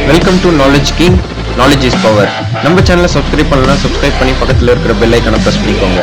Welcome to knowledge king. Knowledge is power. நம்ம சேனலை subscribe பண்ணலாம், சப்ஸ்கிரைப் பண்ணி பக்கத்தில் இருக்கிற பெல் ஐக்கானை ப்ரெஸ் பண்ணிக்கோங்க.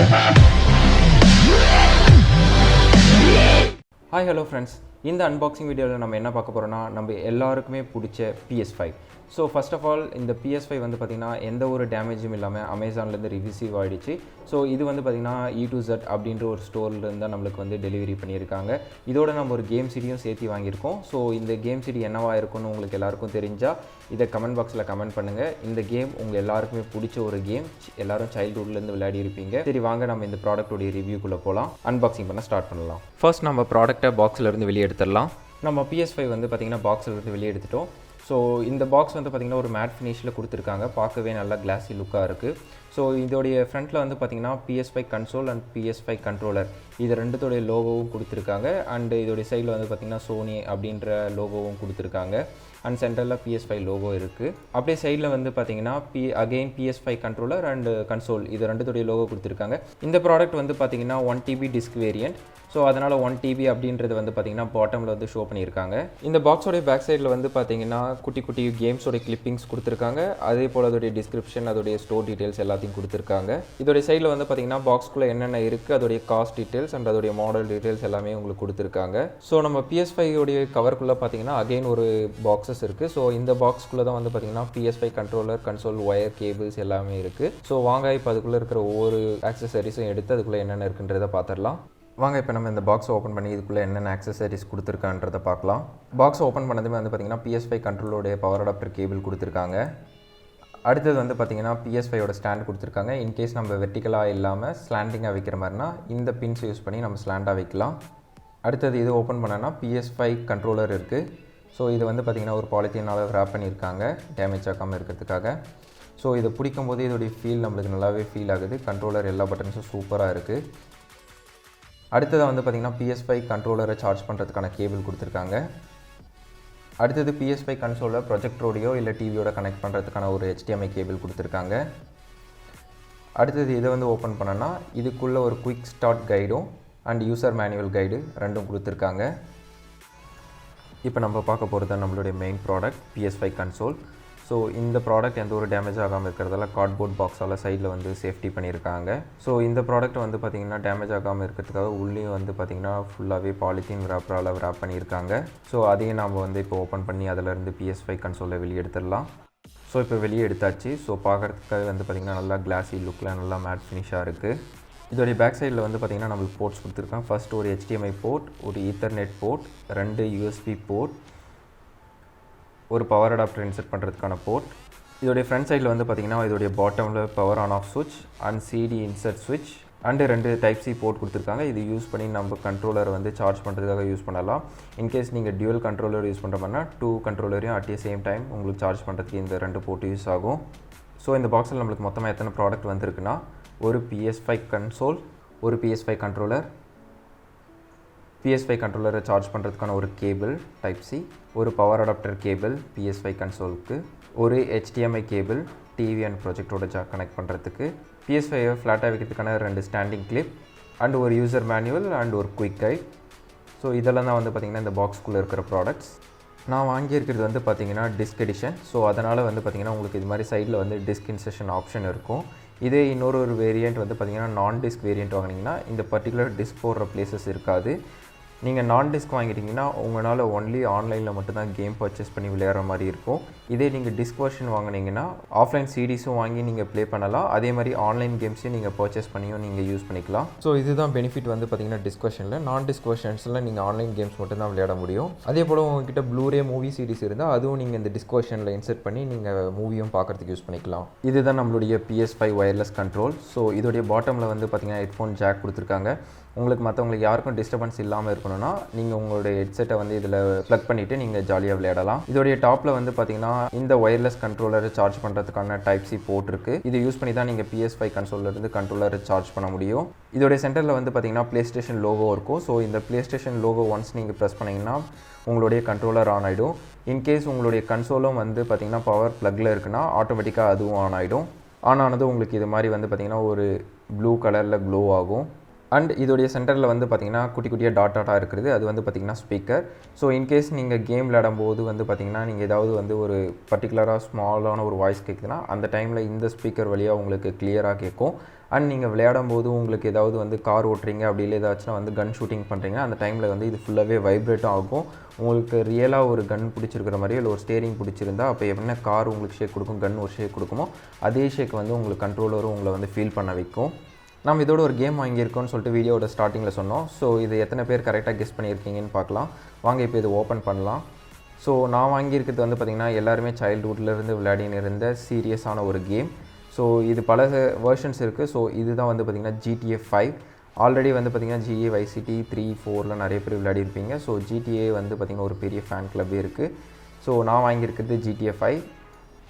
ஹாய் ஹலோ ஃப்ரெண்ட்ஸ், இந்த அன்பாக்சிங் வீடியோவில் நம்ம என்ன பார்க்க போகிறோம்னா, நம்ம எல்லாருக்குமே பிடிச்ச PS5. So first of all இந்த PS5 வந்து பார்த்திங்கன்னா எந்த ஒரு டேமேஜும் இல்லாமல் அமேசான்லேருந்து ரிசீவ் ஆகிடுச்சு. ஸோ இது வந்து பார்த்திங்கன்னா E2Z அப்படின்ற ஒரு ஸ்டோர்லேருந்து தான் நம்மளுக்கு வந்து டெலிவரி பண்ணியிருக்காங்க. இதோட நம்ம ஒரு கேம் சிடியும் சேர்த்து வாங்கியிருக்கோம். ஸோ இந்த கேம் சிடி என்னவா இருக்குன்னு உங்களுக்கு எல்லாருக்கும் தெரிஞ்சால் இதை கமெண்ட் பாக்ஸில் கமெண்ட் பண்ணுங்கள். இந்த கேம் உங்கள் எல்லாருக்குமே பிடிச்ச ஒரு கேம், எல்லோரும் சைல்டுஹுட்லேருந்து விளையாடி இருப்பீங்க. சரி வாங்க நம்ம இந்த ப்ராடக்டோடைய ரிவ்யூக்குள்ளே போகலாம், அன்பாக்சிங் பண்ண ஸ்டார்ட் பண்ணலாம். ஃபர்ஸ்ட் நம்ம ப்ராடக்ட்டை பாக்ஸிலேருந்து வெளியே எடுத்துடலாம். நம்ம PS5 வந்து பார்த்திங்கன்னா பாக்ஸிலேருந்து வெளியே எடுத்துட்டோம். ஸோ இந்த பாக்ஸ் வந்து பார்த்திங்கன்னா ஒரு மேட் ஃபினிஷில் கொடுத்துருக்காங்க, பார்க்கவே நல்லா கிளாஸி லுக்காக இருக்குது. ஸோ இதோடைய ஃப்ரண்ட்டில் வந்து பார்த்திங்கன்னா PS5 console and PS5 controller இது ரெண்டுத்தோடைய லோகோவும் கொடுத்துருக்காங்க. அண்டு இதோடைய சைடில் வந்து பார்த்திங்கன்னா சோனி அப்படின்ற லோகோவும் கொடுத்துருக்காங்க. அண்ட் சென்டரில் PS5 லோகோ இருக்குது. அப்படியே சைடில் வந்து பார்த்திங்கன்னா again PS5 controller and console இது ரெண்டுத்தோடைய லோகோ கொடுத்துருக்காங்க. இந்த ப்ராடக்ட் வந்து பார்த்திங்கன்னா 1TB டிஸ்க் வேரியண்ட். ஸோ அதனால் 1TB அப்படின்றது வந்து பார்த்திங்கன்னா பாட்டமில் வந்து ஷோ பண்ணியிருக்காங்க. இந்த பாக்ஸோடைய பேக் சைடில் வந்து பார்த்திங்கன்னா குட்டி குட்டி கேம்ஸோடைய கிளிப்பிங்ஸ் கொடுத்துருக்காங்க. அதே போல் அதோடைய டிஸ்கிரிப்ஷன், அதோடைய ஸ்டோர் டீட்டெயில்ஸ் எல்லாத்தையும் கொடுத்துருக்காங்க. இதோடைய சைடில் வந்து பார்த்திங்கன்னா பாக்ஸ்குள்ளே என்னென்ன இருக்குது, அதோடைய காஸ்ட் டீட்டெயில்ஸ் அண்ட் அதோடைய மாடல் டீட்டெயில்ஸ் எல்லாமே உங்களுக்கு கொடுத்துருக்காங்க. ஸோ நம்ம PS5 உடைய கவருக்குள்ளே பார்த்திங்கன்னா அகெயின் ஒரு பாக்ஸஸ் இருக்குது. ஸோ இந்த பாக்ஸ்குள்ளே தான் வந்து பார்த்திங்கன்னா PS5 controller, console, wire, cables எல்லாமே இருக்குது. ஸோ வாங்க இப்போ அதுக்குள்ளே இருக்கிற ஒவ்வொரு ஆக்சசரிஸும் எடுத்து அதுக்குள்ளே என்னென்ன இருக்குன்றதை பார்த்துடலாம். வாங்க இப்போ நம்ம இந்த பாக்ஸை ஓப்பன் பண்ணி இதுக்குள்ளே என்னென்ன ஆக்சசரிஸ் கொடுத்துருக்கான்றதை பார்க்கலாம். பாக்ஸை ஓப்பன் பண்ணதுமே வந்து பார்த்திங்கன்னா PS5 கண்ட்ரோலோடைய பவர் அடாப்டர் கேபிள் கொடுத்துருக்காங்க. அடுத்தது வந்து பார்த்திங்கன்னா PS5 ஸ்டாண்ட் கொடுத்துருக்காங்க. இன்கேஸ் நம்ம வெர்டிக்கலாக இல்லாமல் ஸ்லாண்டிங்காக வைக்கிற மாதிரினா இந்த பின்ஸ் யூஸ் பண்ணி நம்ம ஸ்லாண்டாக வைக்கலாம். அடுத்தது இது ஓப்பன் பண்ணோன்னா PS5 கண்ட்ரோலர் இருக்குது. ஸோ இது வந்து பார்த்திங்கன்னா ஒரு பாலித்தீனால் ரேப் பண்ணியிருக்காங்க டேமேஜ் ஆகாமல் இருக்கிறதுக்காக. ஸோ இதை பிடிக்கும் போது இதோடைய ஃபீல் நம்மளுக்கு நல்லாவே ஃபீல் ஆகுது. கண்ட்ரோலர் எல்லா பட்டன்ஸும் சூப்பராக இருக்குது. அடுத்தது வந்து பார்த்திங்கன்னா PS5 கண்ட்ரோலரை சார்ஜ் பண்ணுறதுக்கான கேபிள் கொடுத்துருக்காங்க. அடுத்தது PS5 கன்சோலை ப்ரொஜெக்டரோடையோ இல்லை டிவியோட கனெக்ட் பண்ணுறதுக்கான ஒரு HDMI கேபிள் கொடுத்துருக்காங்க. அடுத்தது இதை வந்து ஓப்பன் பண்ணோன்னா இதுக்குள்ளே ஒரு குயிக் ஸ்டார்ட் கைடும் அண்ட் யூசர் மேனுவல் கைடு ரெண்டும் கொடுத்துருக்காங்க. இப்போ நம்ம பார்க்க போகிறது நம்மளுடைய main product PS5 console. So இந்த ப்ராடக்ட் எந்த ஒரு டேமேஜ் ஆகாமல் இருக்கிறதால கார்ட்போர்ட் பாக்ஸால் சைடில் வந்து சேஃப்டி பண்ணியிருக்காங்க. ஸோ இந்த ப்ராடக்ட் வந்து பார்த்திங்கன்னா டேமேஜ் ஆகாமல் இருக்கிறதுக்காக உள்ளேயும் வந்து பார்த்திங்கன்னா ஃபுல்லாகவே பாலித்தீன் ரேப்பரால் ரேப் பண்ணியிருக்காங்க. ஸோ அதையும் நாம் வந்து இப்போ ஓப்பன் பண்ணி அதிலேருந்து PS5 கன்சோலில் வெளியே எடுத்துடலாம். ஸோ இப்போ வெளியே எடுத்தாச்சு. ஸோ பார்க்குறதுக்காக வந்து பார்த்திங்கன்னா நல்லா கிளாஸி லுக்கில் நல்லா மேட் ஃபினிஷாக இருக்குது. இதோடைய பேக் சைடில் வந்து பார்த்திங்கன்னா நம்மளுக்கு போர்ட்ஸ் கொடுத்துருக்காங்க. ஃபர்ஸ்ட் ஒரு HDMI போர்ட், ஒரு ஈத்தர்நெட் போர்ட், 2 USB போர்ட், ஒரு பவர் அடாப்டர் இன்செர்ட் பண்ணுறதுக்கான போர்ட். இதோடைய ஃப்ரண்ட் சைடில் வந்து பார்த்திங்கன்னா இதோடைய பாட்டமில் பவர் ஆன் ஆஃப் சுவிட்ச் அண்ட் CD இன்செர்ட் சுவிட்ச் அண்டு 2 Type C போர்ட் கொடுத்துருக்காங்க. இது யூஸ் பண்ணி நம்ம கண்ட்ரோலரை வந்து சார்ஜ் பண்ணுறதுக்காக யூஸ் பண்ணலாம். இன்கேஸ் நீங்கள் டியூவல் கண்ட்ரோலர் யூஸ் பண்ணுற மாதிரினா 2 கண்ட்ரோலரையும் அட் தி சேம் டைம் உங்களுக்கு சார்ஜ் பண்ணுறதுக்கு இந்த 2 போர்ட் யூஸ் ஆகும். ஸோ இந்த பாக்ஸில் நம்மளுக்கு மொத்தமாக எத்தனை ப்ராடக்ட் வந்திருக்குன்னா, ஒரு PS5 கன்சோல், ஒரு PS5 கண்ட்ரோலர், PS5 கண்ட்ரோலரை சார்ஜ் பண்ணுறதுக்கான ஒரு கேபிள் Type C, ஒரு பவர் அடாப்டர் கேபிள் PS5 கன்சோலுக்கு, ஒரு HDMI கேபிள் டிவி அண்ட் ப்ரொஜெக்டரோட கனெக்ட் பண்ணுறதுக்கு, PS5 ஃப்ளாட்டாக வைக்கிறதுக்கான 2 ஸ்டாண்டிங் கிளிப் அண்ட் ஒரு யூசர் மேனுவல் அண்ட் ஒரு குயிக் கைட். ஸோ இதெல்லாம் தான் வந்து பார்த்திங்கன்னா இந்த பாக்ஸ்குள்ளே இருக்கிற ப்ராடக்ட்ஸ். நான் வாங்கியிருக்கிறது வந்து பார்த்திங்கன்னா டிஸ்க் எடிஷன். ஸோ அதனால் வந்து பார்த்திங்கன்னா உங்களுக்கு இது மாதிரி சைடில் வந்து டிஸ்க் இன்செர்ஷன் ஆப்ஷன் இருக்கும். இதே இன்னொரு வேரியண்ட் வந்து பார்த்திங்கன்னா நான் டிஸ்க் வேரியண்ட் வாங்கினீங்கன்னா இந்த பர்டிகுலர் டிஸ்க் போடுற பிளேசஸ் இருக்காது. நீங்கள் நான் டிஸ்க் வாங்கிட்டீங்கன்னா உங்களால் ஒன்லி ஆன்லைனில் மட்டும்தான் கேம் பர்ச்சேஸ் பண்ணி விளையாடுற மாதிரி இருக்கும். இதே நீங்கள் டிஸ்க் வெர்ஷன் வாங்கினீங்கன்னா ஆஃப்லைன் CDஸும் வாங்கி நீங்கள் ப்ளே பண்ணலாம். அதே மாதிரி ஆன்லைன் கேம்ஸையும் நீங்கள் பர்ச்சேஸ் பண்ணியும் நீங்கள் யூஸ் பண்ணிக்கலாம். ஸோ இதுதான் பெனிஃபிட் வந்து பார்த்திங்கன்னா டிஸ்க் வெர்ஷனில். நான் டிஸ்க் வெர்ஷன்ஸில் நீங்கள் ஆன்லைன் கேம்ஸ் மட்டும்தான் விளையாட முடியும். அதே போல் உங்ககிட்ட ப்ளூரே மூவி சீரிஸ் இருந்தால் அதுவும் நீங்கள் இந்த டிஸ்க் வெர்ஷனில் இன்செர்ட் பண்ணி நீங்கள் மூவியும் பார்க்குறதுக்கு யூஸ் பண்ணிக்கலாம். இதுதான் நம்மளுடைய PS5 ஒயர்லெஸ் கண்ட்ரோல். ஸோ இதோடைய பாட்டமில் வந்து பார்த்திங்கன்னா ஹெட்ஃபோன் ஜாக் கொடுத்துருக்காங்க. உங்களுக்கு மற்றவங்களுக்கு யாருக்கும் டிஸ்டர்பன்ஸ் இல்லாமல் இருக்கணும்னா நீங்கள் உங்களுடைய ஹெட்செட்டை வந்து இதில் ப்ளக் பண்ணிவிட்டு நீங்கள் ஜாலியாக விளையாடலாம். இதோடைய டாப்பில் வந்து பார்த்திங்கன்னா இந்த ஒயர்லெஸ் கண்ட்ரோலரை சார்ஜ் பண்ணுறதுக்கான Type C போர்ட் இருக்குது. இது யூஸ் பண்ணி தான் நீங்கள் PS5 கன்சோலிருந்து கண்ட்ரோலரை சார்ஜ் பண்ண முடியும். இதோடைய சென்டரில் வந்து பார்த்திங்கன்னா PlayStation லோகோ இருக்கும். ஸோ இந்த PlayStation லோகோ ஒன்ஸ் நீங்கள் ப்ரெஸ் பண்ணிங்கன்னா உங்களுடைய கண்ட்ரோலர் ஆன் ஆகிடும். இன்கேஸ் உங்களுடைய கன்சோலும் வந்து பார்த்திங்கன்னா பவர் ப்ளக்கில் இருக்குன்னா ஆட்டோமேட்டிக்காக அதுவும் ஆன் ஆகிடும். ஆன் ஆனது உங்களுக்கு இது மாதிரி வந்து பார்த்திங்கன்னா ஒரு ப்ளூ கலரில் க்ளோ ஆகும். அண்ட் இதோடைய சென்டரில் வந்து பார்த்திங்கன்னா குட்டி குட்டியாக டாட்டாக இருக்கிறது அது வந்து பார்த்திங்கன்னா ஸ்பீக்கர். ஸோ இன்கேஸ் நீங்கள் கேம் விளையாடும்போது வந்து பார்த்திங்கன்னா நீங்கள் ஏதாவது வந்து ஒரு பர்டிகுலராக ஸ்மாலான ஒரு வாய்ஸ் கேட்குதுன்னா அந்த டைமில் இந்த ஸ்பீக்கர் வழியாக உங்களுக்கு கிளியராக கேட்கும். அண்ட் நீங்கள் விளையாடும் போது உங்களுக்கு ஏதாவது வந்து கார் ஓட்டுறீங்க அப்படி இல்லை ஏதாச்சும் வந்து கன் ஷூட்டிங் பண்ணுறீங்க அந்த டைமில் வந்து இது ஃபுல்லாகவே வைப்ரேட்டும் ஆகும். உங்களுக்கு ரியலாக ஒரு கன் பிடிச்சிருக்கிற மாதிரியோ இல்லை ஒரு ஸ்டேரிங் பிடிச்சிருந்தா அப்போ என்ன கார் உங்களுக்கு ஷேக் கொடுக்கும், கன் ஒரு ஷேக் கொடுக்குமோ அதே ஷேக் வந்து உங்களுக்கு கண்ட்ரோலரும் உங்களை வந்து ஃபீல் பண்ண வைக்கும். நம்ம இதோட ஒரு கேம் வாங்கியிருக்கோம்னு சொல்லிட்டு வீடியோட ஸ்டார்டிங்கில் சொன்னோம். ஸோ இது எத்தனை பேர் கரெக்டாக கெஸ் பண்ணியிருக்கீங்கன்னு பார்க்கலாம் வாங்க. இப்போ இது ஓப்பன் பண்ணலாம். ஸோ நான் வாங்கியிருக்கிறது வந்து பார்த்திங்கன்னா எல்லாருமே சைல்டுஹுட்லேருந்து விளையாடின்னு இருந்த சீரியஸான ஒரு கேம். ஸோ இது பல வெர்ஷன்ஸ் இருக்குது. ஸோ இதுதான் வந்து பார்த்திங்கன்னா GTA 5. ஆல்ரெடி வந்து பார்த்திங்கன்னா GTA Vice City 3, 4 நிறைய பேர் விளையாடிருப்பீங்க. ஸோ GTA வந்து பார்த்திங்கன்னா ஒரு பெரிய ஃபேன் கிளப்பே இருக்குது. ஸோ நான் வாங்கியிருக்கிறது GTA 5.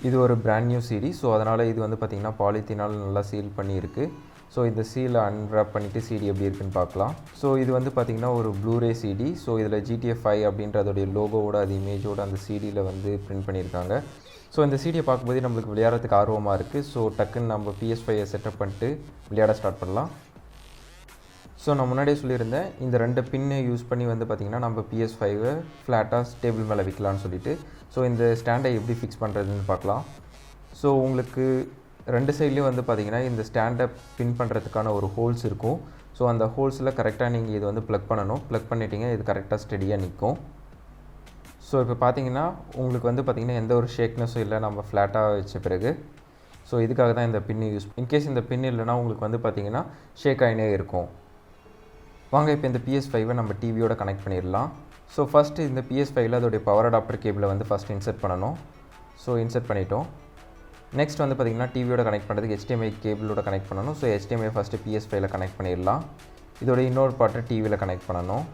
இது ஒரு பிராண்ட் நியூ சீரிஸ். ஸோ அதனால் இது வந்து பார்த்திங்கன்னா பாலித்தீனால் நல்லா சீல் பண்ணியிருக்கு. ஸோ இந்த சீலை அன்ராப் பண்ணிவிட்டு சிடி எப்படி இருக்குன்னு பார்க்கலாம். ஸோ இது வந்து பார்த்திங்கன்னா ஒரு ப்ளூரே சிடி. ஸோ இதில் GTA 5 அப்படின்றதோடைய லோகோவோட அது இமேஜோட அந்த சிடியில் வந்து பிரிண்ட் பண்ணியிருக்காங்க. ஸோ இந்த சிடியை பார்க்கும்போது நம்மளுக்கு விளையாடுறதுக்கு ஆர்வமாக இருக்குது. ஸோ டக்குன்னு நம்ம PS5 செட்டப் பண்ணிட்டு விளையாட ஸ்டார்ட் பண்ணலாம். ஸோ நான் முன்னாடியே சொல்லியிருந்தேன் இந்த 2 பின்னை யூஸ் பண்ணி வந்து பார்த்திங்கன்னா நம்ம PS5 ஃப்ளாட்டாக டேபிள் மேலே வைக்கலான்னு சொல்லிட்டு. ஸோ இந்த ஸ்டாண்டை எப்படி ஃபிக்ஸ் பண்ணுறதுன்னு பார்க்கலாம். ஸோ உங்களுக்கு 2 சைட்லேயும் வந்து பார்த்திங்கன்னா இந்த ஸ்டாண்டை பின் பண்ணுறதுக்கான ஒரு ஹோல்ஸ் இருக்கும். ஸோ அந்த ஹோல்ஸில் கரெக்டாக நீங்கள் இது வந்து ப்ளக் பண்ணணும். ப்ளக் பண்ணிட்டீங்க இது கரெக்டாக ஸ்டெடியாக நிற்கும். ஸோ இப்போ பார்த்தீங்கன்னா உங்களுக்கு வந்து பார்த்திங்கன்னா எந்த ஒரு ஷேக்னஸும் இல்லை நம்ம ஃப்ளாட்டாக வச்ச பிறகு. ஸோ இதுக்காக தான் இந்த பின்னு யூஸ். இன்கேஸ் இந்த பின் இல்லைனா உங்களுக்கு வந்து பார்த்திங்கன்னா ஷேக் ஆகினே இருக்கும். வாங்க இப்போ இந்த PS5 நம்ம டிவியோட கனெக்ட் பண்ணிடலாம். ஸோ ஃபஸ்ட்டு இந்த PS5 அதோடைய பவர் அடாப்டர் கேபிளை வந்து ஃபஸ்ட் இன்சர்ட் பண்ணணும். ஸோ இன்சர்ட் பண்ணிட்டோம். நெக்ஸ்ட் வந்து பார்த்திங்கன்னா டிவியோட கனெக்ட் பண்ணுறதுக்கு HDMI கேபிளோட கனெக்ட் பண்ணணும். So HDMI first PS5 connect பண்ணிடலாம். இதோட இன்னொரு பார்ட்டை டிவியில் கனெக்ட் பண்ணணும்.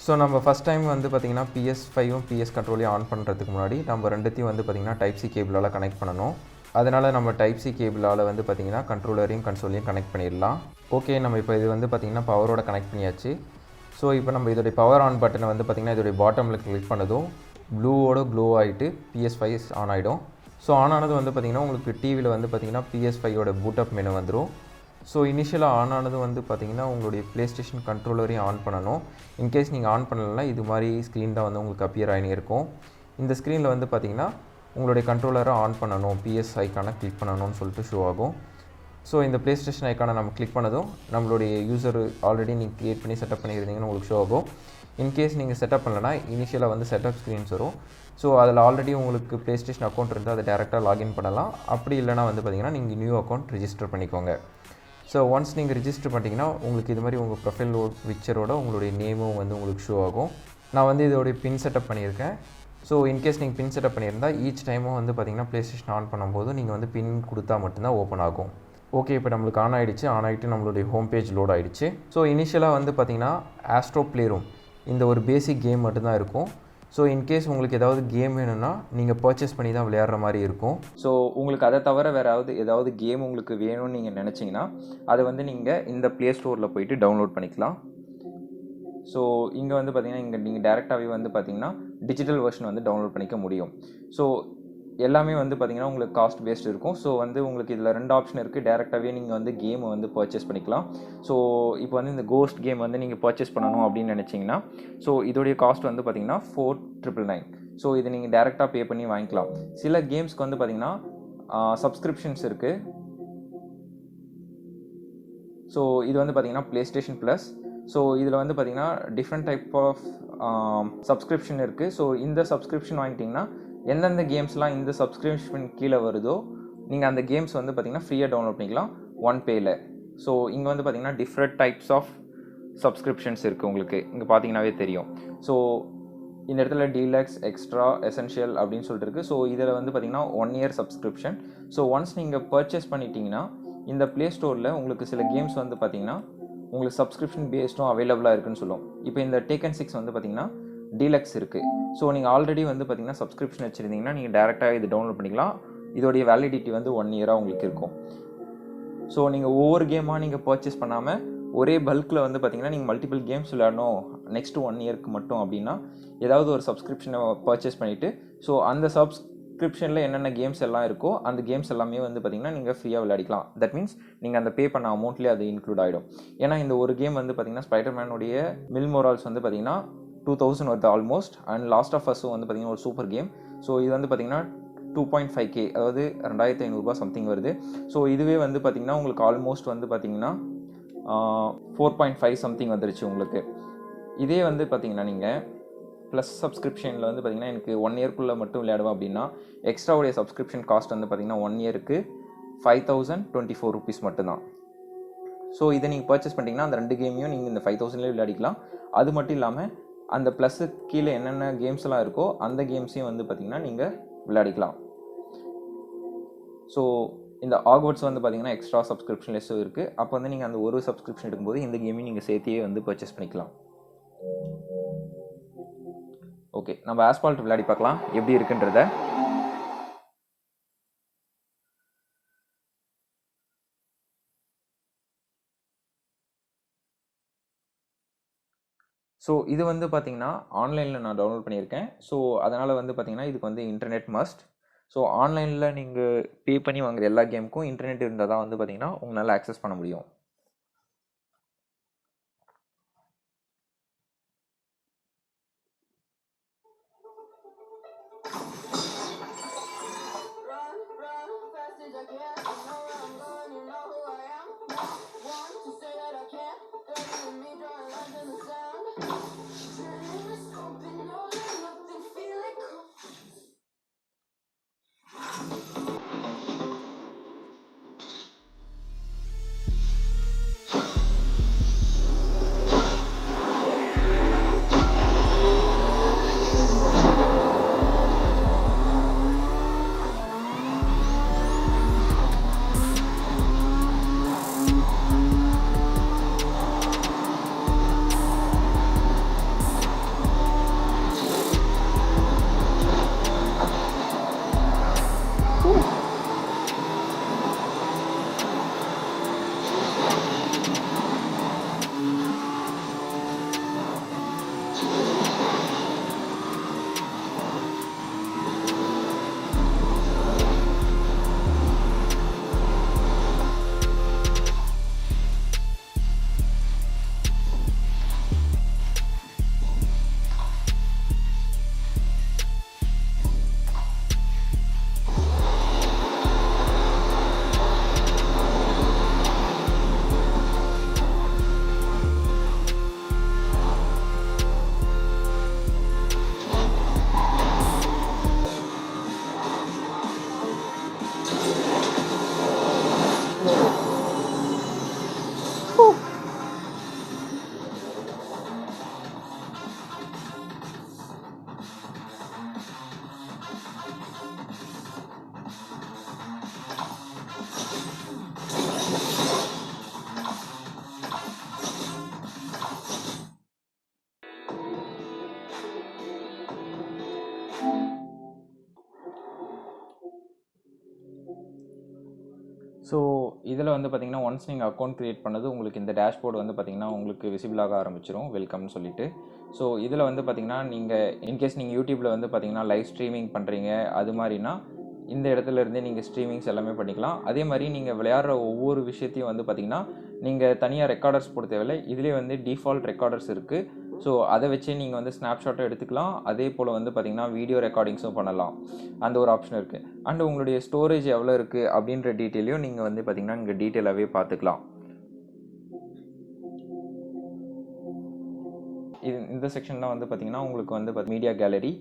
ஸோ நம்ம ஃபஸ்ட் டைம் வந்து பார்த்திங்கன்னா PS5 PS கண்ட்ரோலையும் ஆன் பண்ணுறதுக்கு முன்னாடி நம்ம ரெண்டுத்தையும் வந்து பார்த்திங்கன்னா டைப் சி கேபிளால் கனெக்ட் பண்ணணும். அதனால் நம்ம டைப் சி கேபிளால் வந்து பார்த்திங்கன்னா கண்ட்ரோலரையும் கன்சோலையும் கனெக்ட் பண்ணிடலாம். ஓகே, நம்ம இப்போ இது வந்து பார்த்திங்கன்னா பவரோட கனெக்ட் பண்ணியாச்சு. ஸோ இப்போ நம்ம இதோடைய பவர் ஆன் பட்டனை வந்து பார்த்திங்கன்னா இதோடைய பாட்டமில் கிளிக் பண்ணதும் ப்ளூவோட க்ளோ ஆகிட்டு PS5 ஆன் ஆகிடும். ஸோ ஆன் ஆனது வந்து பார்த்திங்கன்னா உங்களுக்கு டிவியில் வந்து பார்த்திங்கன்னா PS5 பூட்டப் மெனு வந்துடும். ஸோ இனிஷியலாக ஆன் ஆனது வந்து பார்த்திங்கன்னா உங்களுடைய ப்ளேஸ்டேஷன் கண்ட்ரோலரையும் ஆன் பண்ணணும். இன்கேஸ் நீங்கள் ஆன் பண்ணலைன்னா இது மாதிரி ஸ்க்ரீன் தான் வந்து உங்களுக்கு அப்பியர் ஆகினே இருக்கும். இந்த ஸ்க்ரீனில் வந்து பார்த்திங்கன்னா உங்களுடைய கண்ட்ரோலரை ஆன் பண்ணணும், PS ஐக்கானை கிளிக் பண்ணணும்னு சொல்லிட்டு ஷோ ஆகும். ஸோ இந்த ப்ளேஸ்டேஷன் ஐக்கானை நம்ம கிளிக் பண்ணதும் நம்மளுடைய யூசர் ஆல்ரெடி நீங்கள் க்ரியேட் பண்ணி செட்டப் பண்ணியிருந்தீங்கன்னு உங்களுக்கு ஷோ ஆகும். இன்கேஸ் நீங்கள் செட்டப் பண்ணலைன்னா இனிஷியலாக வந்து செட்டப் ஸ்க்ரீன்ஸ் வரும். ஸோ அதில் ஆல்ரெடி உங்களுக்கு ப்ளேஸ்டேஷன் அக்கௌண்ட் இருந்தால் அதை டேரெக்டாக லாகின் பண்ணலாம். அப்படி இல்லைனா வந்து பார்த்திங்கன்னா நீங்கள் நியூ அக்கௌண்ட் ரிஜிஸ்டர் பண்ணிக்கோங்க. ஸோ ஒன்ஸ் நீங்கள் ரிஜிஸ்டர் பண்ணிட்டீங்கன்னா உங்களுக்கு இது மாதிரி உங்கள் ப்ரொஃபைல் பிக்சரோட உங்களுடைய நேமும் வந்து உங்களுக்கு ஷோ ஆகும். நான் வந்து இதோடைய பின் செட்டப் பண்ணியிருக்கேன். ஸோ இன்கேஸ் நீங்கள் பின் செட்டப் பண்ணியிருந்தால் ஈச் டைமும் வந்து பார்த்திங்கன்னா ப்ளேஸ்டேஷன் ஆன் பண்ணும்போது நீங்கள் வந்து பின் கொடுத்தா மட்டும்தான் ஓப்பன் ஆகும். ஓகே, இப்போ நம்மளுக்கு ஆன் ஆகிடுச்சு. ஆன் ஆகிட்டு நம்மளுடைய ஹோம் பேஜ் லோட் ஆகிடுச்சு. ஸோ இனிஷியலாக வந்து பார்த்திங்கன்னா ஆஸ்ட்ரோ ப்ளே ரூம் இந்த ஒரு பேசிக் கேம் மட்டும்தான் இருக்கும். ஸோ இன்கேஸ் உங்களுக்கு ஏதாவது கேம் வேணும்னா நீங்கள் பர்ச்சேஸ் பண்ணி தான் விளையாடுற மாதிரி இருக்கும். ஸோ உங்களுக்கு அதை தவிர வேறு ஏதாவது கேம் உங்களுக்கு வேணும்னு நீங்கள் நினச்சிங்கன்னா அதை வந்து நீங்கள் இந்த ப்ளே ஸ்டோரில் போயிட்டு டவுன்லோட் பண்ணிக்கலாம். ஸோ இங்கே வந்து பார்த்திங்கன்னா இங்கே நீங்கள் டேரெக்டாகவே வந்து பார்த்திங்கன்னா டிஜிட்டல் வெர்ஷன் வந்து டவுன்லோட் பண்ணிக்க முடியும். ஸோ எல்லாமே வந்து பார்த்திங்கன்னா உங்களுக்கு காஸ்ட் பேஸ்ட் இருக்கும். ஸோ வந்து உங்களுக்கு இதில் 2 ஆப்ஷன் இருக்குது. டேரெக்டாகவே நீங்கள் வந்து கேமை வந்து பர்ச்சேஸ் பண்ணிக்கலாம். ஸோ இப்போ வந்து இந்த கோஸ்ட் கேம் வந்து நீங்கள் பர்ச்சேஸ் பண்ணணும் அப்படின்னு நினச்சிங்கன்னா ஸோ இதோடைய காஸ்ட் வந்து பார்த்திங்கன்னா 4999. ஸோ இதை நீங்கள் டேரெக்டாக பே பண்ணி வாங்கிக்கலாம். சில கேம்ஸ்க்கு வந்து பார்த்திங்கன்னா சப்ஸ்கிரிப்ஷன்ஸ் இருக்குது. ஸோ இது வந்து பார்த்திங்கன்னா ப்ளேஸ்டேஷன் ப்ளஸ். ஸோ இதில் வந்து பார்த்திங்கன்னா டிஃப்ரெண்ட் டைப் ஆஃப் சப்ஸ்கிரிப்ஷன் இருக்குது. ஸோ இந்த சப்ஸ்கிரிப்ஷன் வாங்கிட்டிங்கன்னா எந்தெந்த கேம்ஸ்லாம் இந்த சப்ஸ்கிரிப்ஷன் கீழே வருதோ நீங்கள் அந்த கேம்ஸ் வந்து பார்த்திங்கன்னா ஃப்ரீயாக டவுன்லோட் பண்ணிக்கலாம் ஒன் பேயில். ஸோ இங்கே வந்து பார்த்திங்கன்னா டிஃப்ரெண்ட் டைப்ஸ் ஆஃப் சப்ஸ்கிரிப்ஷன்ஸ் இருக்குது. உங்களுக்கு இங்கே பார்த்தீங்கன்னாவே தெரியும். ஸோ இந்த இடத்துல டீலக்ஸ், எக்ஸ்ட்ரா, எசென்ஷியல் அப்படின்னு சொல்லிட்டு இருக்குது. ஸோ இதில் வந்து பார்த்திங்கன்னா 1 year சப்ஸ்கிரிப்ஷன். ஸோ ஒன்ஸ் நீங்கள் பர்ச்சேஸ் பண்ணிட்டீங்கன்னா இந்த ப்ளே ஸ்டோரில் உங்களுக்கு சில கேம்ஸ் வந்து பார்த்திங்கன்னா உங்களுக்கு சப்ஸ்கிரிப்ஷன் பேஸ்டும் அவைலபிளாக இருக்குன்னு சொல்லும். இப்போ இந்த டேக்கன் 6 வந்து பார்த்திங்கன்னா டீலக்ஸ் இருக்குது. ஸோ நீங்கள் ஆல்ரெடி வந்து பார்த்திங்கன்னா சப்ஸ்கிரிப்ஷன் வச்சுருந்தீங்கன்னா நீங்கள் டேரெக்டாக இது டவுன்லோட் பண்ணிக்கலாம். இதோடைய வேலிடிட்டி வந்து 1 year உங்களுக்கு இருக்கும். ஸோ நீங்கள் ஒவ்வொரு கேமாக நீங்கள் பர்ச்சேஸ் பண்ணாமல் ஒரே பல்கில் வந்து பார்த்திங்கன்னா நீங்கள் மல்டிபிள் கேம்ஸ் விளையாடணும் நெக்ஸ்ட்டு 1 yearக்கு மட்டும் அப்படின்னா ஏதாவது ஒரு சப்ஸ்கிரிப்ஷனை பர்ச்சேஸ் பண்ணிவிட்டு ஸோ அந்த சப்ஸ்கிரிப்ஷனில் என்னென்ன கேம்ஸ் எல்லாம் இருக்கோ அந்த கேம்ஸ் எல்லாமே வந்து பார்த்திங்கன்னா நீங்கள் ஃப்ரீயாக விளையாடிக்கலாம். தட் மீன்ஸ் நீங்கள் அந்த பே பண்ண அமௌண்ட்லேயே அது இன்க்ளூட் ஆகிடும். ஏன்னா இந்த ஒரு கேம் வந்து பார்த்திங்கன்னா ஸ்பைடர்மேனுடைய மில் மொரால்ஸ் வந்து பார்த்திங்கன்னா 2000 வருது ஆல்மோஸ்ட். அண்ட் லாஸ்ட் ஆஃப் அஸும் வந்து பார்த்திங்கன்னா ஒரு சூப்பர் கேம். ஸோ இது வந்து பார்த்திங்கன்னா 2.5K, அதாவது 2500 சம்திங் வருது. ஸோ இதுவே வந்து பார்த்திங்கன்னா உங்களுக்கு ஆல்மோஸ்ட் வந்து பார்த்திங்கன்னா 4.5 சம்திங் வந்துருச்சு உங்களுக்கு. இதே வந்து பார்த்திங்கன்னா நீங்கள் ப்ளஸ் சப்ஸ்கிரிப்ஷனில் வந்து பார்த்திங்கன்னா எனக்கு 1 இயர்க்குள்ளே மட்டும் விளையாடுவேன் அப்படின்னா எக்ஸ்ட்ராவுடைய சப்ஸ்கிரிப்ஷன் காஸ்ட் வந்து பார்த்திங்கன்னா 1 இயருக்கு 5024 ருபீஸ் மட்டும்தான். ஸோ இதை நீங்கள் பர்ச்சேஸ் பண்ணிட்டீங்கன்னா அந்த 2 கேமையும் நீங்கள் இந்த 5000லேயே விளையாடிக்கலாம். அது மட்டும் இல்லாமல் அந்த ப்ளஸ்ஸுக்கு கீழே என்னென்ன கேம்ஸ் எல்லாம் இருக்கோ அந்த கேம்ஸையும் வந்து பார்த்திங்கன்னா நீங்கள் விளையாடிக்கலாம். ஸோ இந்த ஆக்வர்ட்ஸ் வந்து பார்த்திங்கன்னா எக்ஸ்ட்ரா சப்ஸ்கிரிப்ஷன் லிஸ்ட்டும் இருக்குது. அப்போ வந்து நீங்கள் அந்த ஒரு சப்ஸ்கிரிப்ஷன் எடுக்கும்போது இந்த கேமையும் நீங்கள் சேர்த்தியே வந்து பர்ச்சேஸ் பண்ணிக்கலாம். ஓகே, நம்ம ஆஸ்பால்ட் விளையாடி பார்க்கலாம் எப்படி இருக்குன்றத. ஸோ இது வந்து பார்த்திங்கன்னா ஆன்லைனில் நான் டவுன்லோட் பண்ணியிருக்கேன். ஸோ அதனால் வந்து பார்த்திங்கன்னா இதுக்கு வந்து இன்டர்நெட் மஸ்ட். ஸோ ஆன்லைனில் நீங்கள் பே பண்ணி வாங்குற எல்லா கேமுக்கும் இன்டர்நெட் இருந்தால் தான் வந்து பார்த்திங்கன்னா உங்களால் ஆக்சஸ் பண்ண முடியும். ஸோ இதில் வந்து பார்த்திங்கன்னா ஒன்ஸ் நீங்கள் அக்கௌண்ட் க்ரியேட் பண்ணது உங்களுக்கு இந்த டேஷ்போர்டு வந்து பார்த்திங்கன்னா உங்களுக்கு விசிபிளாக ஆரம்பிச்சிடும் வெல்கம்னு சொல்லிட்டு. ஸோ இதில் வந்து பார்த்திங்கன்னா நீங்கள் இன்கேஸ் நீங்கள் யூடியூப்பில் வந்து பார்த்திங்கன்னா லைவ் ஸ்ட்ரீமிங் பண்ணுறீங்க அது மாதிரினா இந்த இடத்துல இருந்தே நீங்கள் ஸ்ட்ரீமிங்ஸ் எல்லாமே பண்ணிக்கலாம். அதே மாதிரி நீங்கள் விளையாடுற ஒவ்வொரு விஷயத்தையும் வந்து பார்த்திங்கன்னா நீங்கள் தனியாக ரெக்கார்டர்ஸ் போட தேவையில்லை. இதிலே வந்து டிஃபால்ட் ரெக்கார்டர்ஸ் இருக்குது. ஸோ அதை வச்சே நீங்கள் வந்து ஸ்னாப்ஷாட்டும் எடுத்துக்கலாம். அதே போல் வந்து பார்த்திங்கன்னா வீடியோ ரெக்கார்டிங்ஸும் பண்ணலாம். அந்த ஒரு ஆப்ஷன் இருக்குது. அண்ட் உங்களுடைய ஸ்டோரேஜ் எவ்வளோ இருக்குது அப்படின்ற டீட்டெயிலையும் நீங்கள் வந்து பார்த்திங்கன்னா இங்கே டீட்டெயிலாகவே பார்த்துக்கலாம். இந்த செக்ஷன் தான் வந்து பார்த்திங்கன்னா உங்களுக்கு வந்து மீடியா கேலரி.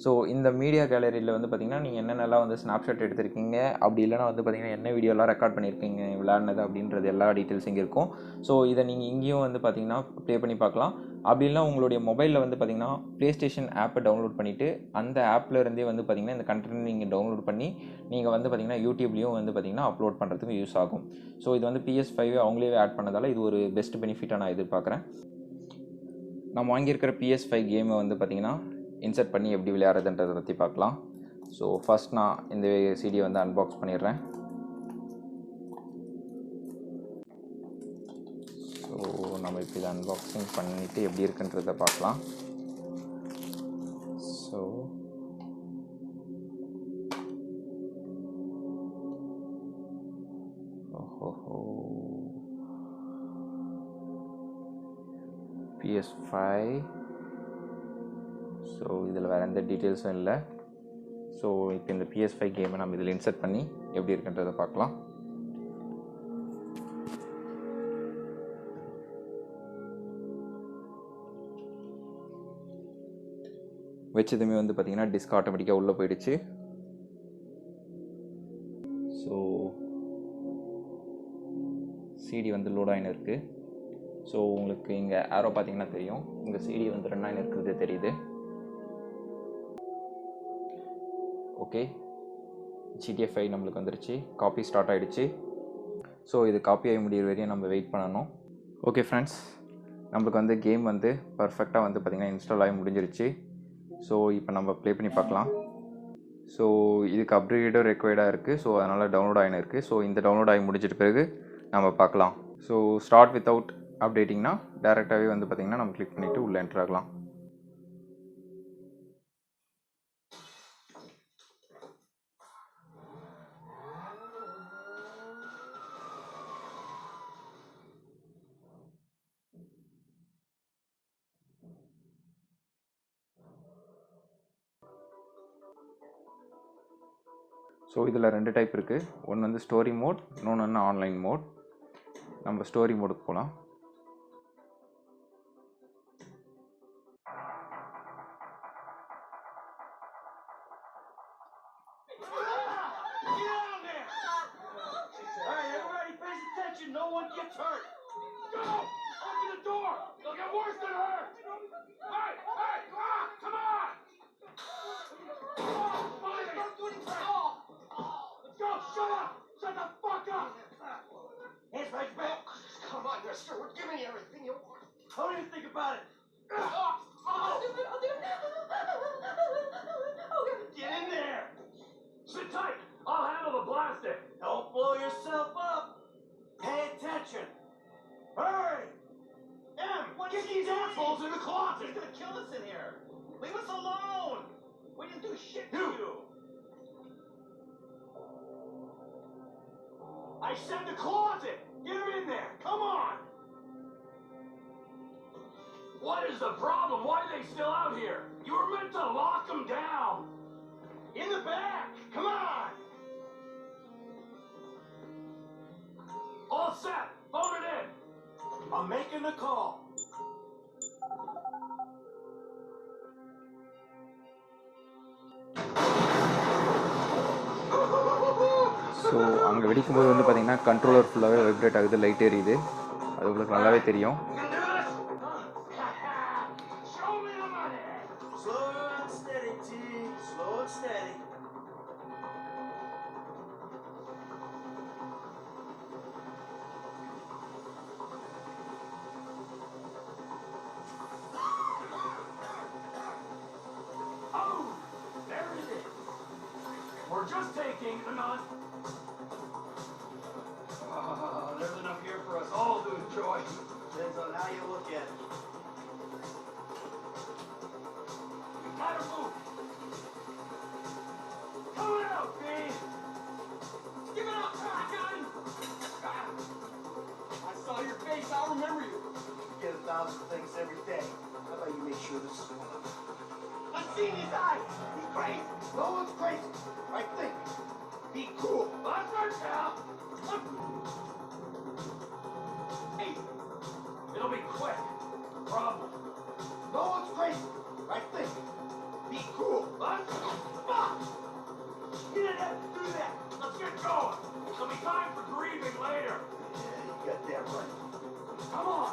ஸோ இந்த மீடியா கேலரியில் வந்து பார்த்திங்கன்னா நீங்கள் என்னென்னலாம் வந்து ஸ்னாப்ஷாட் எடுத்திருக்கீங்க, அப்படி இல்லைனா வந்து பார்த்திங்கன்னா என்ன வீடியோலாம் ரெக்கார்ட் பண்ணியிருக்கீங்க விளையாடினது அப்படின்றது எல்லா டீட்டெயில்ஸ் இங்கே இருக்கும். ஸோ இதை நீங்கள் இங்கேயும் வந்து பார்த்திங்கன்னா ப்ளே பண்ணி பார்க்கலாம். அப்படி இல்லைனா உங்களுடைய மொபைலில் வந்து பார்த்திங்கன்னா ப்ளே ஸ்டேஷன் ஆப்பை டவுன்லோட் பண்ணிவிட்டு அந்த ஆப்பில் இருந்தே வந்து பார்த்திங்கன்னா இந்த கண்டென்ட் நீங்கள் டவுன்லோட் பண்ணி நீங்கள் வந்து பார்த்திங்கன்னா யூடியூப்லேயும் வந்து பார்த்திங்கன்னா அப்லோட் பண்ணுறதுக்கு யூஸ் ஆகும். ஸோ இது வந்து PS5 அவங்களே ஆட் பண்ணதால் இது ஒரு பெஸ்ட் பெனிஃபிட்டாக நான் எதிர்பார்க்குறேன். நம்ம வாங்கியிருக்கிற PS5 கேமை வந்து பார்த்திங்கன்னா இன்சர்ட் பண்ணி எப்படி விளையாடுறதுன்றதை பற்றி பார்க்கலாம். ஸோ ஃபஸ்ட் நான் இந்த சிடியை வந்து அன்பாக்ஸ் பண்ணிடுறேன். ஸோ நம்ம இப்போ இதை அன்பாக்சிங் பண்ணிவிட்டு எப்படி இருக்குன்றதை பார்க்கலாம். So PS5. ஸோ இதில் வேறு எந்த டீட்டெயில்ஸும் இல்லை. ஸோ இப்போ இந்த PS5 கேமை நம்ம இதில் இன்சர்ட் பண்ணி எப்படி இருக்குன்றதை பார்க்கலாம். வச்சதுமே வந்து பார்த்திங்கன்னா டிஸ்க் ஆட்டோமேட்டிக்காக உள்ளே போயிடுச்சு. ஸோ சிடி வந்து லோட் ஆகின்னு இருக்குது. ஸோ உங்களுக்கு இங்கே ஆரோ பார்த்தீங்கன்னா தெரியும், இங்கே சிடி வந்து ரன் ஆகின்னு இருக்கிறது தெரியுது. ஓகே, GTA 5 நம்மளுக்கு வந்துருச்சு, காப்பி ஸ்டார்ட் ஆகிடுச்சு. ஸோ இது காப்பி ஆகி முடிகிற வரையும் நம்ம வெயிட் பண்ணணும். ஓகே ஃப்ரெண்ட்ஸ், நம்மளுக்கு வந்து கேம் வந்து பர்ஃபெக்டாக வந்து பார்த்திங்கன்னா இன்ஸ்டால் ஆகி முடிஞ்சிருச்சு. ஸோ இப்போ நம்ம ப்ளே பண்ணி பார்க்கலாம். ஸோ இதுக்கு அப்கிரேடும் ரெக்வயர்டாக இருக்குது. ஸோ அதனால் டவுன்லோட் ஆகின்னு இருக்குது. ஸோ இந்த டவுன்லோட் ஆகி முடிச்சிட்ட பிறகு நம்ம பார்க்கலாம். ஸோ ஸ்டார்ட் வித்தவுட் அப்டேட்டிங்னா டேரெக்டாகவே வந்து பார்த்திங்கன்னா நம்ம கிளிக் பண்ணிவிட்டு உள்ளே என்டர் ஆகலாம். ஸோ இதில் 2 டைப் இருக்குது. ஒன்று வந்து ஸ்டோரி மோட், இன்னொன்று வந்து ஆன்லைன் மோட். நம்ம ஸ்டோரி மோடுக்கு போகலாம். We're giving you everything you want. How do you think about it? I'll do it. Okay. Get in there. Sit tight. I'll handle the plastic. Don't blow yourself up. Pay attention. Hurry. Get these assholes in the closet. He's gonna kill us in here. Leave us alone. We didn't do shit to you. I said the closet. Get him in there. Come on. What is the problem? Why are they still out here? You were meant to lock them down. In the back. Come on. All set. Phone it in. I'm making the call. So அங்கே வெடிக்கும்போது வந்து பார்த்திங்கன்னா controller ஃபுல்லாகவே vibrate ஆகுது, light எரியுது. அது உங்களுக்கு நல்லாவே தெரியும். We're just taking a nut. There's enough here for us all to enjoy. Depends on how you look at it. We gotta move. Coming out, B. Give it up, gun. I saw your face. I'll remember you. You get 1,000 things every day. How about you make sure this is one of them? I've seen his eyes. He's crazy. No one's crazy. I think. Be cool. That's right, pal. Hey, it'll be quick. Problem. No one's crazy. I think. Be cool. What? Fuck! You didn't have to do that. Let's get going. There'll be time for grieving later. Yeah, you got that right. Come on.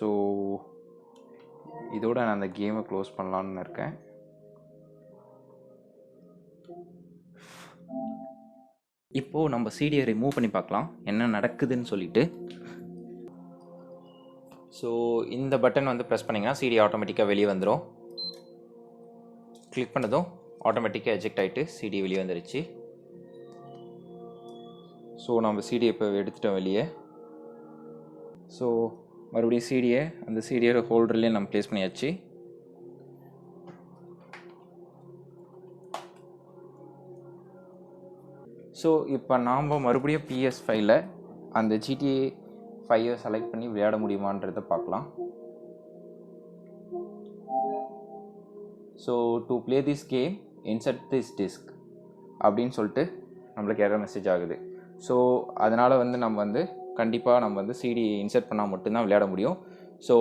So இதோட நான் அந்த கேமை close பண்ணலான்னு இருக்கேன். இப்போது நம்ம சிடியை remove பண்ணி பார்க்கலாம் என்ன நடக்குதுன்னு சொல்லிட்டு. ஸோ இந்த பட்டன் வந்து ப்ரெஸ் பண்ணிங்கன்னா சிடி ஆட்டோமேட்டிக்காக வெளியே வந்துடும். கிளிக் பண்ணதும் ஆட்டோமேட்டிக்காக எஜெக்ட் ஆகிட்டு சிடி வெளியே வந்துடுச்சு. ஸோ நம்ம சிடியை இப்போ எடுத்துட்டோம் வெளியே. ஸோ மறுபடியும் சிடியை அந்த சிடியோட ஹோல்டர்லேயே நம்ம ப்ளேஸ் பண்ணியாச்சு. ஸோ இப்போ நாம் மறுபடியும் PS5ல் அந்த GTA 5 செலக்ட் பண்ணி விளையாட முடியுமான்றதை பார்க்கலாம். So to play this game insert this disk அப்படின்னு சொல்லிட்டு நம்மளுக்கு எரர் மெசேஜ் ஆகுது. ஸோ அதனால் வந்து நம்ம வந்து கண்டிப்பாக நம்ம வந்து சிடி இன்சர்ட் பண்ணால் மட்டும்தான் விளையாட முடியும். ஸோ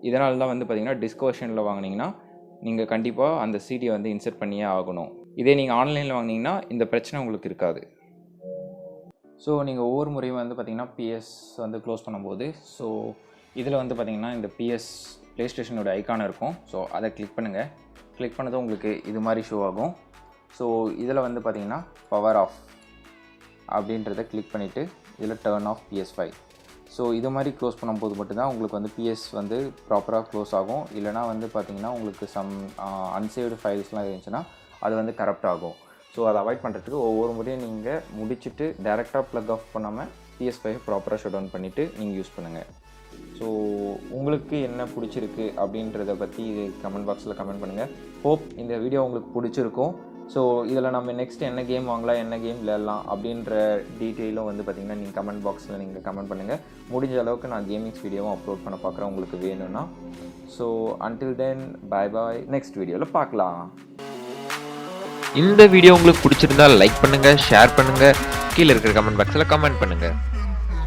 இதனால தான் வந்து பார்த்திங்கன்னா டிஸ்க் வெர்ஷனில் வாங்கினீங்கன்னா நீங்கள் கண்டிப்பாக அந்த சிடியை வந்து இன்சர்ட் பண்ணியே ஆகணும். இதே நீங்கள் ஆன்லைனில் வாங்கினீங்கன்னா இந்த பிரச்சனை உங்களுக்கு இருக்காது. ஸோ நீங்கள் ஒவ்வொரு முறையும் வந்து பார்த்திங்கன்னா PS வந்து க்ளோஸ் பண்ணும்போது ஸோ இதில் வந்து பார்த்திங்கன்னா இந்த PS ப்ளே ஸ்டேஷனோட ஐக்கான் இருக்கும். ஸோ அதை கிளிக் பண்ணுங்கள். கிளிக் பண்ணதும் உங்களுக்கு இது மாதிரி ஷோ ஆகும். ஸோ இதில் வந்து பார்த்திங்கன்னா பவர் ஆஃப் அப்படின்றத கிளிக் பண்ணிவிட்டு இதில் டர்ன் ஆஃப் PS5. ஸோ இது மாதிரி க்ளோஸ் பண்ணும்போது மட்டும்தான் உங்களுக்கு வந்து PS வந்து ப்ராப்பராக க்ளோஸ் ஆகும். இல்லைனா வந்து பார்த்திங்கன்னா உங்களுக்கு சம் அன்சேவ்டு ஃபைல்ஸ்லாம் இருந்துச்சுன்னா அது வந்து கரப்ட் ஆகும். ஸோ அதை அவாய்ட் பண்ணுறதுக்கு ஒவ்வொரு முறையும் நீங்கள் முடிச்சுட்டு டேரெக்டாக ப்ளக் ஆஃப் பண்ணாமல் PS5 ப்ராப்பராக ஷட் டவுன் பண்ணிவிட்டு நீங்கள் யூஸ் பண்ணுங்கள். ஸோ உங்களுக்கு என்ன பிடிச்சிருக்கு அப்படின்றத பற்றி கமெண்ட் பாக்ஸில் கமெண்ட் பண்ணுங்கள். ஹோப் இந்த வீடியோ உங்களுக்கு பிடிச்சிருக்கும். ஸோ இதில் நம்ம நெக்ஸ்ட் என்ன கேம் வாங்கலாம், என்ன கேம் விளையாடலாம் அப்படின்ற டீட்டெயிலும் வந்து பார்த்திங்கன்னா நீங்கள் கமெண்ட் பாக்ஸில் நீங்கள் கமெண்ட் பண்ணுங்கள். முடிஞ்ச அளவுக்கு நான் கேமிங்ஸ் வீடியோவும் அப்லோட் பண்ண பார்க்குறேன் உங்களுக்கு வேணும்னா. ஸோ அன்டில் தென் பாய் பாய், நெக்ஸ்ட் வீடியோவில் பார்க்கலாம். இந்த வீடியோ உங்களுக்கு பிடிச்சிருந்தா லைக் பண்ணுங்கள், ஷேர் பண்ணுங்கள், கீழே இருக்கிற கமெண்ட் பாக்ஸில் கமெண்ட் பண்ணுங்கள்.